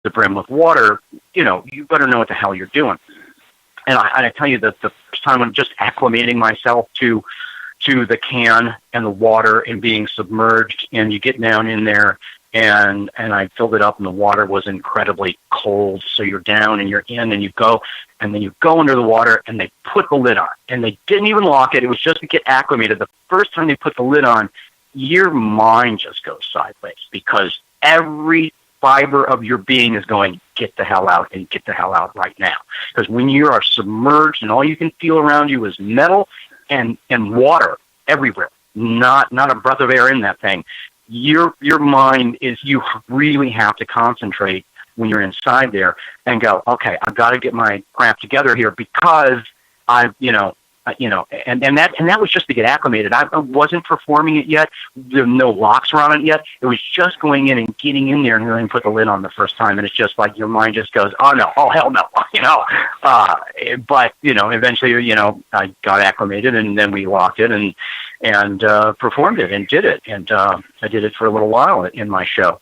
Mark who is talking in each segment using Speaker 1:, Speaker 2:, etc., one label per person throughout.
Speaker 1: the brim with water, you better know what the hell you're doing. And I tell you that the first time I'm just acclimating myself to the can and the water and being submerged, and you get down in there, and I filled it up, and the water was incredibly cold. So you're down and you're in, and you go, and then you go under the water, and they put the lid on, and they didn't even lock it. It was just to get acclimated. The first time they put the lid on, your mind just goes sideways, because every fiber of your being is going, get the hell out, and get the hell out right now. Because when you are submerged and all you can feel around you is metal and water everywhere, not a breath of air in that thing, your mind is, you really have to concentrate when you're inside there and go, okay, I've got to get my crap together here, because and that was just to get acclimated. I wasn't performing it yet. There were no locks around it yet. It was just going in and getting in there and then put the lid on the first time. And it's just like your mind just goes, oh no, oh hell no, But eventually, I got acclimated, and then we locked it and performed it and did it. And I did it for a little while in my show.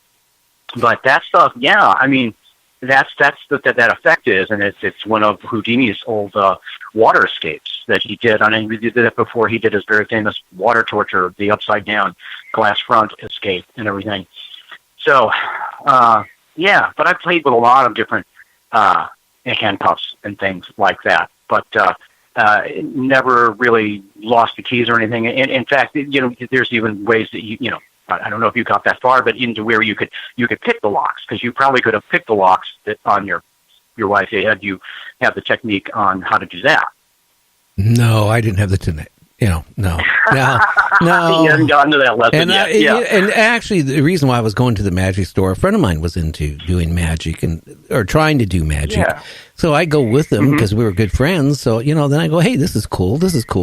Speaker 1: But that stuff, yeah, I mean, that's what that effect is, and it's one of Houdini's old water escapes that he did. I mean, he did it before he did his very famous water torture, the upside down glass front escape and everything. So, yeah, but I played with a lot of different handcuffs and things like that, but never really lost the keys or anything. In fact, there's even ways that I don't know if you got that far, but into where you could pick the locks, because you probably could have picked the locks that on your wife had you have the technique on how to do that.
Speaker 2: No, I didn't have the technique. No. You
Speaker 1: haven't gotten to that lesson yet.
Speaker 2: And actually, the reason why I was going to the magic store, a friend of mine was into doing magic or trying to do magic. Yeah. So I go with them because we were good friends. So, then I go, hey, this is cool.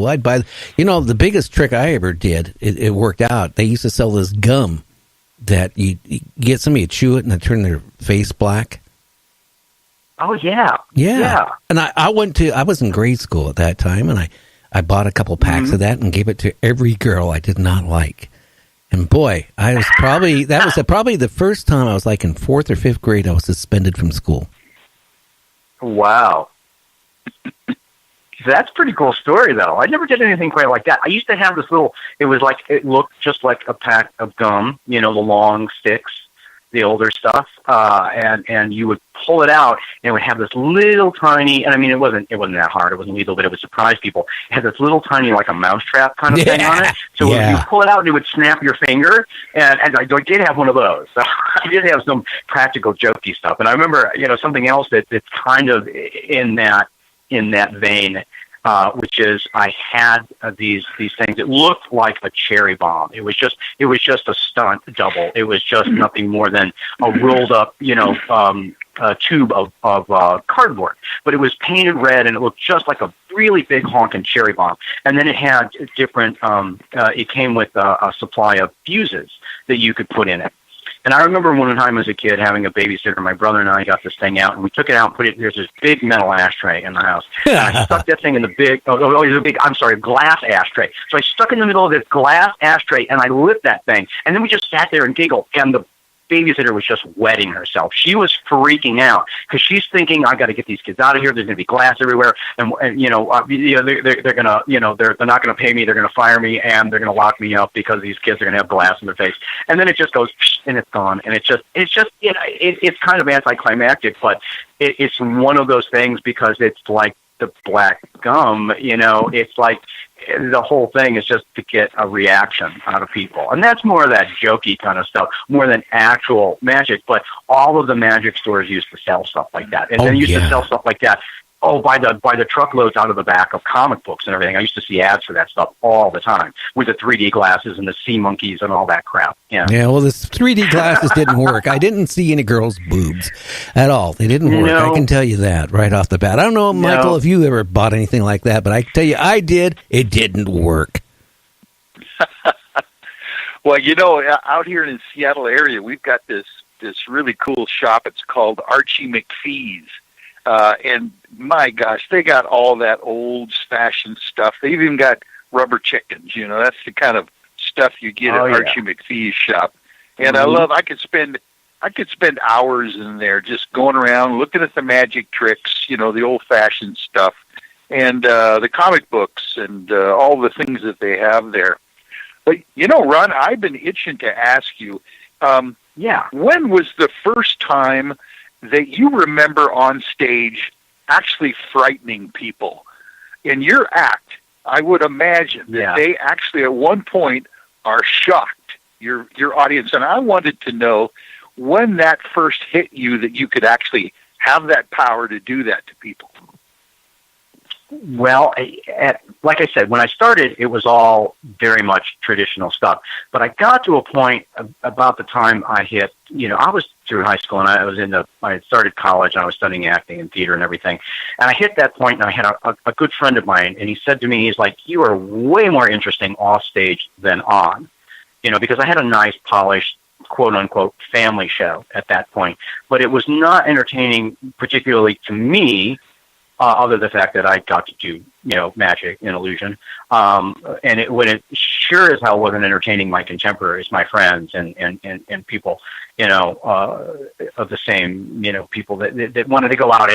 Speaker 2: I'd buy, the biggest trick I ever did, it worked out. They used to sell this gum that you get somebody to chew it and it turn their face black.
Speaker 1: Oh, yeah.
Speaker 2: Yeah. And I was in grade school at that time, and I bought a couple packs of that and gave it to every girl I did not like. And boy, that was probably the first time I was like in 4th or 5th grade I was suspended from school.
Speaker 1: Wow. That's a pretty cool story, though. I never did anything quite like that. I used to have this it looked just like a pack of gum, the long sticks, the older stuff, and you would pull it out, and it would have this little tiny, and I mean, it wasn't that hard, it wasn't lethal, but it would surprise people. It had this little tiny, like a mousetrap kind of thing on it, so when you pull it out, it would snap your finger, and I did have one of those. So I did have some practical jokey stuff, and I remember, something else that's kind of in that vein, which is I had these things. It looked like a cherry bomb. It was just a stunt double. It was just nothing more than a rolled up, tube of cardboard. But it was painted red, and it looked just like a really big honking cherry bomb. And then it had different. It came with a supply of fuses that you could put in it. And I remember one time as a kid having a babysitter. My brother and I got this thing out, and we took it out and put it. There's this big metal ashtray in the house. And I stuck that thing in the glass ashtray. So I stuck in the middle of this glass ashtray, and I lit that thing. And then we just sat there and giggled. And the babysitter was just wetting herself. She was freaking out because she's thinking, I got to get these kids out of here. There's going to be glass everywhere, and they're gonna, they're not going to pay me. They're going to fire me, and they're going to lock me up because these kids are going to have glass in their face. And then it just goes, and it's gone. And it's kind of anticlimactic, but it's one of those things because it's like the black gum. It's like the whole thing is just to get a reaction out of people. And that's more of that jokey kind of stuff, more than actual magic. But all of the magic stores used to sell stuff like that. And they used to sell stuff like that, by the truckloads out of the back of comic books and everything. I used to see ads for that stuff all the time with the 3D glasses and the sea monkeys and all that crap. Yeah, well, the 3D glasses didn't work. I didn't see any girls' boobs at all. They didn't work. No. I can tell you that right off the bat. I don't know, Michael, if you ever bought anything like that, but I can tell you I did. It didn't work.
Speaker 3: Well, out here in the Seattle area, we've got this really cool shop. It's called Archie McPhee's. And my gosh, they got all that old-fashioned stuff. They've even got rubber chickens. That's the kind of stuff you get at Archie McPhee's shop. And I could spend I could spend hours in there just going around looking at the magic tricks, the old-fashioned stuff, and the comic books and all the things that they have there. But, Ron, I've been itching to ask you, when was the first time that you remember on stage actually frightening people? In your act, I would imagine that they actually at one point are shocked, your audience. And I wanted to know when that first hit you that you could actually have that power to do that to people.
Speaker 1: Well, like I said, when I started, it was all very much traditional stuff. But I got to a point about the time I hit, I was through high school and I started college and I was studying acting and theater and everything. And I hit that point and I had a good friend of mine, and he said to me, he's like, you are way more interesting off stage than on, because I had a nice, polished, quote unquote, family show at that point. But it was not entertaining, particularly to me, other than the fact that I got to do, magic and illusion. And it sure as hell wasn't entertaining my contemporaries, my friends, and people, of the same, people that wanted to go out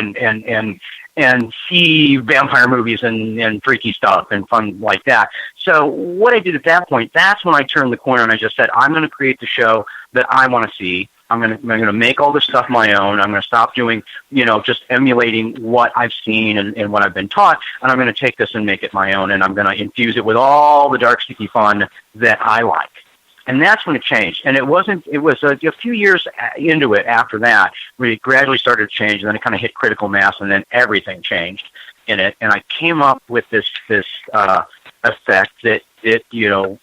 Speaker 1: and see vampire movies and freaky stuff and fun like that. So what I did at that point, that's when I turned the corner and I just said, I'm going to create the show that I want to see. I'm going to make all this stuff my own. I'm going to stop doing, just emulating what I've seen and what I've been taught, and I'm going to take this and make it my own, and I'm going to infuse it with all the dark, sticky fun that I like. And that's when it changed. And it was a few years into it after that, where it gradually started to change, and then it kind of hit critical mass, and then everything changed in it. And I came up with this effect that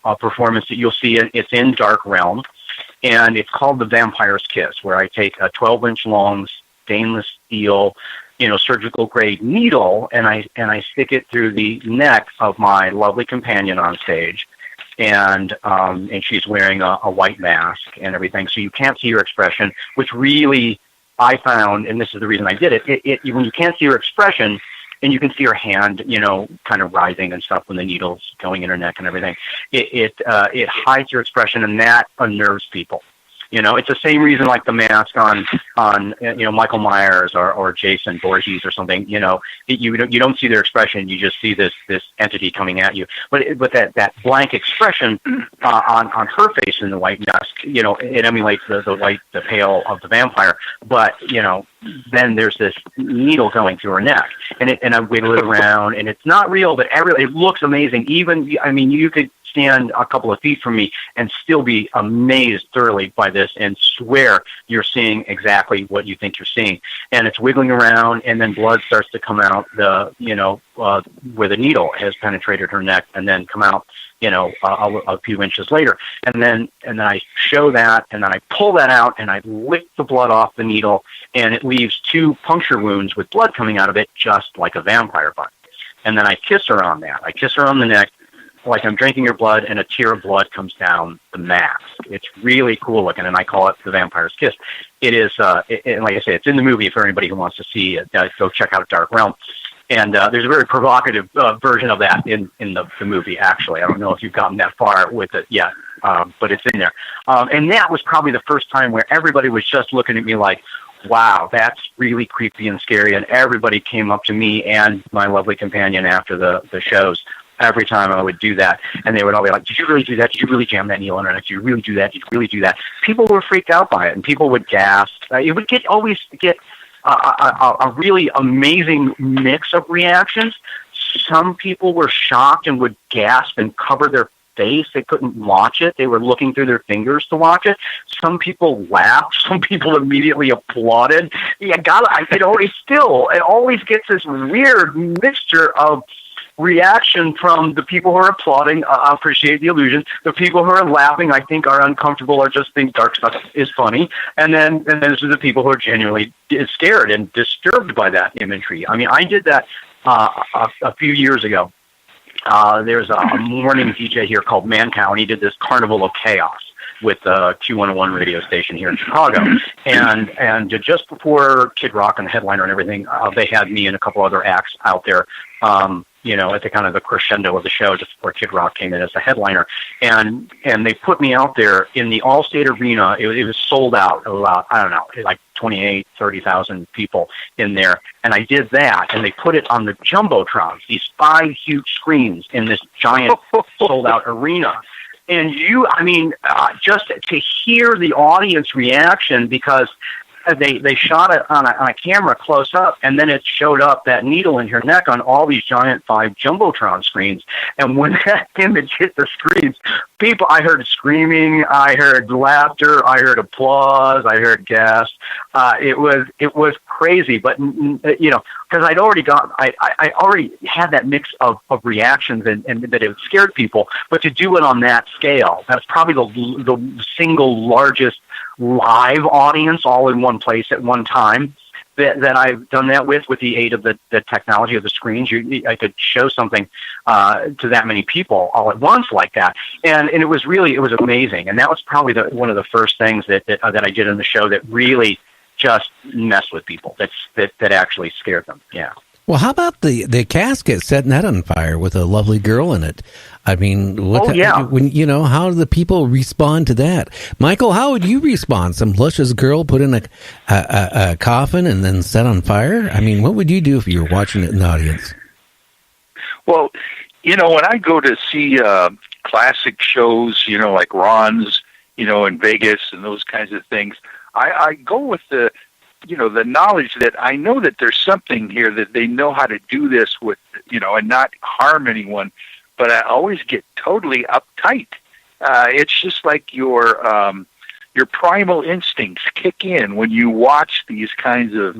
Speaker 1: a performance that you'll see, it's in Dark Realm. And it's called the Vampire's Kiss, where I take a 12-inch long stainless steel, surgical grade needle, and I stick it through the neck of my lovely companion on stage, and she's wearing a white mask and everything, so you can't see her expression. Which really, I found, and this is the reason I did it. When you can't see her expression, and you can see her hand, kind of writhing and stuff when the needle's going in her neck and everything. It hides her expression, and that unnerves people. It's the same reason like the mask on Michael Myers or Jason Voorhees or something. You don't see their expression, you just see this entity coming at you. But that blank expression on her face in the white mask, it emulates the pale of the vampire. But then there's this needle going through her neck, and I wiggle it around, and it's not real, but it looks amazing. You could stand a couple of feet from me and still be amazed thoroughly by this and swear you're seeing exactly what you think you're seeing. And it's wiggling around, and then blood starts to come out where the needle has penetrated her neck, and then come out a few inches later. And then I show that, and then I pull that out, and I lick the blood off the needle, and it leaves 2 puncture wounds with blood coming out of it, just like a vampire bite. And then I kiss her on that. I kiss her on the neck, like I'm drinking her blood, and a tear of blood comes down the mask. It's really cool looking, and I call it the Vampire's Kiss. It is, and like I say, it's in the movie for anybody who wants to see it. Go check out Dark Realm. And there's a very provocative version of that in the movie, actually. I don't know if you've gotten that far with it yet, but it's in there. And that was probably the first time where everybody was just looking at me like, wow, that's really creepy and scary. And everybody came up to me and my lovely companion after the shows every time I would do that. And they would all be like, did you really do that? Did you really jam that needle in her neck? Did you really do that? Did you really do that? People were freaked out by it, and people would gasp. It would always get a really amazing mix of reactions. Some people were shocked and would gasp and cover their face. They couldn't watch it. They were looking through their fingers to watch it. Some people laughed. Some people immediately applauded. It always gets this weird mixture of reaction from the people who are applauding, appreciate the illusion. The people who are laughing, I think, are uncomfortable or just think dark stuff is funny. And then there's the people who are genuinely scared and disturbed by that imagery. I mean, I did that a few years ago. There's a morning DJ here called Mancow, and he did this Carnival of Chaos. with the Q101 radio station here in Chicago. And just before Kid Rock and the headliner and everything, they had me and a couple other acts out there, at the kind of the crescendo of the show just before Kid Rock came in as the headliner. And they put me out there in the Allstate Arena. It was sold out, about, I don't know, like 30,000 people in there. And I did that, and they put it on the Jumbotrons, these 5 huge screens in this giant sold-out arena. And just to hear the audience reaction, because they shot it on a camera close up, and then it showed up, that needle in her neck, on all these giant 5 Jumbotron screens. And when that image hit the screens, I heard screaming, I heard laughter, I heard applause, I heard gasps. It was crazy, but because I already had that mix of reactions and that it scared people. But to do it on that scale, that's probably the single largest live audience all in one place at one time that I've done that with the aid of the technology of the screens. I could show something to that many people all at once like that, and it was amazing. And that was probably one of the first things that I did in the show that really just messed with people. That actually scared them. Yeah.
Speaker 2: Well, how about the casket, setting that on fire with a lovely girl in it? I mean, how do the people respond to that? Michael, how would you respond? Some luscious girl put in a coffin and then set on fire? I mean, what would you do if you were watching it in the audience?
Speaker 3: Well, when I go to see classic shows, like Ron's, in Vegas and those kinds of things, I go with the knowledge that I know that there's something here that they know how to do this with, and not harm anyone. But I always get totally uptight. It's just like your primal instincts kick in when you watch these kinds of,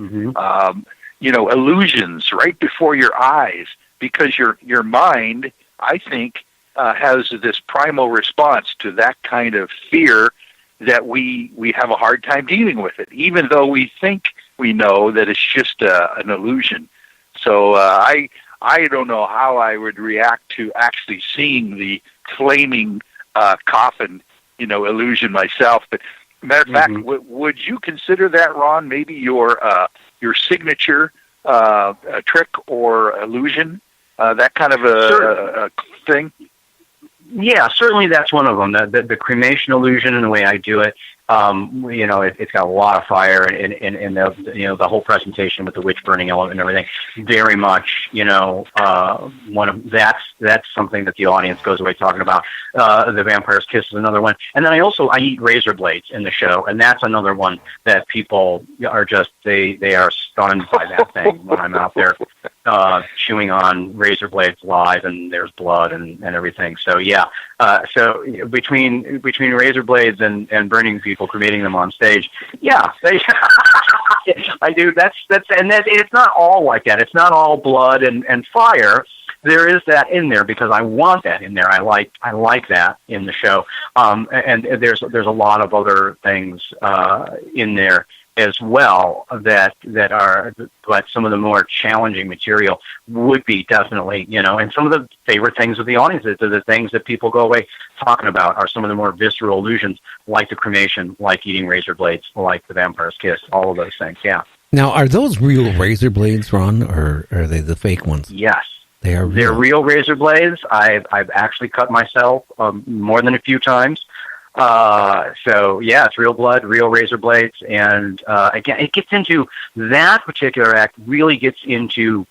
Speaker 3: illusions right before your eyes, because your mind, I think, has this primal response to that kind of fear that we have a hard time dealing with it, even though we think we know that it's just an illusion. So I don't know how I would react to actually seeing the flaming coffin, illusion myself. But matter of fact, would you consider that, Ron, maybe your signature trick or illusion, that kind of a thing?
Speaker 1: Yeah, certainly that's one of them. The cremation illusion and the way I do it. It's got a lot of fire and the whole presentation with the witch burning element and everything. Very much, that's something that the audience goes away talking about. The Vampire's Kiss is another one, and then I eat razor blades in the show, and that's another one that people are just they are stunned by that thing when I'm out there chewing on razor blades live, and there's blood and everything. So yeah, so between razor blades and burning people, cremating them on stage. Yeah, I do. It's not all like that. It's not all blood and fire. There is that in there because I want that in there. I like that in the show. And there's a lot of other things in there as well that are, but some of the more challenging material would be definitely, and some of the favorite things of the audience, the things that people go away talking about are some of the more visceral illusions, like the cremation, like eating razor blades, like the Vampire's Kiss, all of those things. Yeah.
Speaker 2: Now, are those real razor blades, Ron, or are they the fake ones?
Speaker 1: Yes.
Speaker 2: They are real.
Speaker 1: They're real razor blades. I've actually cut myself more than a few times. So yeah, it's real blood, real razor blades, and again, it gets into that particular act. Really gets into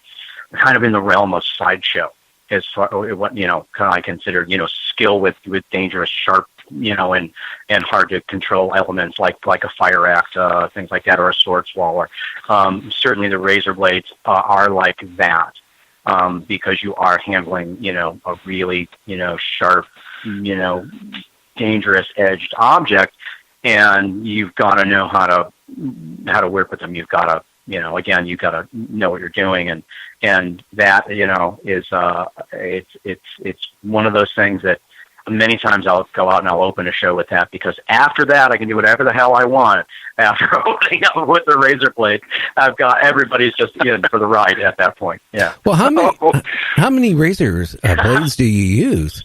Speaker 1: kind of in the realm of sideshow, as far what kind of I consider skill with dangerous, sharp, and hard to control elements like a fire act, things like that, or a sword swallower. Certainly, the razor blades are like that because you are handling a really sharp dangerous edged object, and you've got to know how to work with them. You've got to again, you've got to know what you're doing, and that is it's one of those things that many times I'll go out and I'll open a show with that, because after that I can do whatever the hell I want. After opening up with the razor blade, I've got everybody's just in for the ride at that point. Yeah.
Speaker 2: Well, how many razors blades do you use?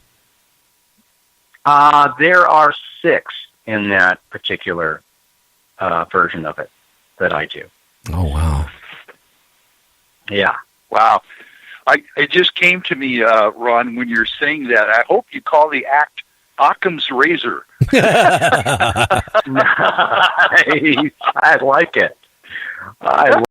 Speaker 1: There are 6 in that particular version of it that I do.
Speaker 2: Oh, wow.
Speaker 1: Yeah.
Speaker 3: Wow. It just came to me, Ron, when you're saying that. I hope you call the act Occam's Razor.
Speaker 1: Nice. I like it. I